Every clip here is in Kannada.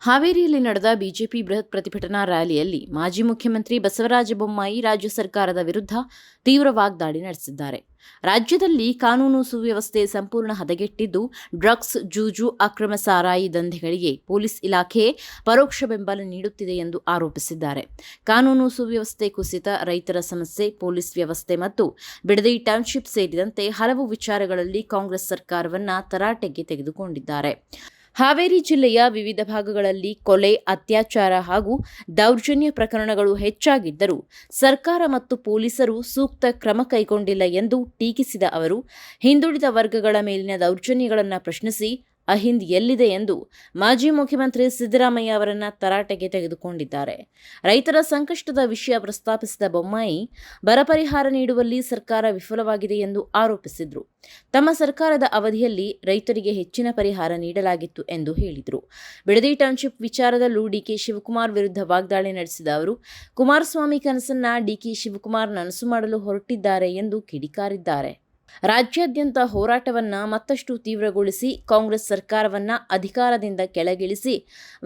ಹಾವೇರಿಯಲ್ಲಿ ನಡೆದ ಬಿಜೆಪಿ ಬೃಹತ್ ಪ್ರತಿಭಟನಾ ರ್ಯಾಲಿಯಲ್ಲಿ ಮಾಜಿ ಮುಖ್ಯಮಂತ್ರಿ ಬಸವರಾಜ ಬೊಮ್ಮಾಯಿ ರಾಜ್ಯ ಸರ್ಕಾರದ ವಿರುದ್ಧ ತೀವ್ರ ವಾಗ್ದಾಳಿ ನಡೆಸಿದ್ದಾರೆ. ರಾಜ್ಯದಲ್ಲಿ ಕಾನೂನು ಸುವ್ಯವಸ್ಥೆ ಸಂಪೂರ್ಣ ಹದಗೆಟ್ಟಿದ್ದು, ಡ್ರಗ್ಸ್, ಜೂಜು, ಅಕ್ರಮ ಸಾರಾಯಿ ದಂಧೆಗಳಿಗೆ ಪೊಲೀಸ್ ಇಲಾಖೆ ಪರೋಕ್ಷ ಬೆಂಬಲ ನೀಡುತ್ತಿದೆ ಎಂದು ಆರೋಪಿಸಿದ್ದಾರೆ. ಕಾನೂನು ಸುವ್ಯವಸ್ಥೆ ಕುಸಿತ, ರೈತರ ಸಮಸ್ಯೆ, ಪೊಲೀಸ್ ವ್ಯವಸ್ಥೆ ಮತ್ತು ಬಿಡದಿ ಟೌನ್ಶಿಪ್ ಸೇರಿದಂತೆ ಹಲವು ವಿಚಾರಗಳಲ್ಲಿ ಕಾಂಗ್ರೆಸ್ ಸರ್ಕಾರವನ್ನು ತರಾಟೆಗೆ ತೆಗೆದುಕೊಂಡಿದ್ದಾರೆ. ಹಾವೇರಿ ಜಿಲ್ಲೆಯ ವಿವಿಧ ಭಾಗಗಳಲ್ಲಿ ಕೊಲೆ, ಅತ್ಯಾಚಾರ ಹಾಗೂ ದೌರ್ಜನ್ಯ ಪ್ರಕರಣಗಳು ಹೆಚ್ಚಾಗಿದ್ದರೂ ಸರ್ಕಾರ ಮತ್ತು ಪೊಲೀಸರು ಸೂಕ್ತ ಕ್ರಮ ಕೈಗೊಂಡಿಲ್ಲ ಎಂದು ಟೀಕಿಸಿದ ಅವರು, ಹಿಂದುಳಿದ ವರ್ಗಗಳ ಮೇಲಿನ ದೌರ್ಜನ್ಯಗಳನ್ನು ಪ್ರಶ್ನಿಸಿ ಅಹಿಂದ್ ಎಲ್ಲಿದೆ ಎಂದು ಮಾಜಿ ಮುಖ್ಯಮಂತ್ರಿ ಸಿದ್ದರಾಮಯ್ಯ ಅವರನ್ನು ತರಾಟೆಗೆ ತೆಗೆದುಕೊಂಡಿದ್ದಾರೆ. ರೈತರ ಸಂಕಷ್ಟದ ವಿಷಯ ಪ್ರಸ್ತಾಪಿಸಿದ ಬೊಮ್ಮಾಯಿ, ಬರ ಪರಿಹಾರ ನೀಡುವಲ್ಲಿ ಸರ್ಕಾರ ವಿಫಲವಾಗಿದೆ ಎಂದು ಆರೋಪಿಸಿದರು. ತಮ್ಮ ಸರ್ಕಾರದ ಅವಧಿಯಲ್ಲಿ ರೈತರಿಗೆ ಹೆಚ್ಚಿನ ಪರಿಹಾರ ನೀಡಲಾಗಿತ್ತು ಎಂದು ಹೇಳಿದರು. ಬಿಡದಿ ಟೌನ್ಶಿಪ್ ವಿಚಾರದಲ್ಲೂ ಡಿಕೆ ಶಿವಕುಮಾರ್ ವಿರುದ್ಧ ವಾಗ್ದಾಳಿ ನಡೆಸಿದ ಅವರು, ಕುಮಾರಸ್ವಾಮಿ ಕನಸನ್ನ ಡಿಕೆ ಶಿವಕುಮಾರ್ ನನಸು ಮಾಡಲು ಹೊರಟಿದ್ದಾರೆ ಎಂದು ಕಿಡಿಕಾರಿದ್ದಾರೆ. ರಾಜ್ಯಾದ್ಯಂತ ಹೋರಾಟವನ್ನು ಮತ್ತಷ್ಟು ತೀವ್ರಗೊಳಿಸಿ ಕಾಂಗ್ರೆಸ್ ಸರ್ಕಾರವನ್ನು ಅಧಿಕಾರದಿಂದ ಕೆಳಗಿಳಿಸಿ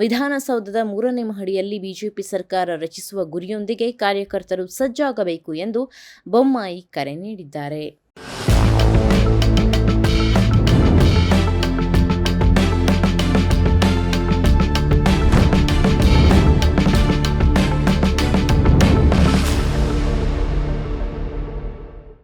ವಿಧಾನಸೌಧದ 3ನೇ ಮಹಡಿಯಲ್ಲಿ ಬಿಜೆಪಿ ಸರ್ಕಾರ ರಚಿಸುವ ಗುರಿಯೊಂದಿಗೆ ಕಾರ್ಯಕರ್ತರು ಸಜ್ಜಾಗಬೇಕು ಎಂದು ಬೊಮ್ಮಾಯಿ ಕರೆ ನೀಡಿದ್ದಾರೆ.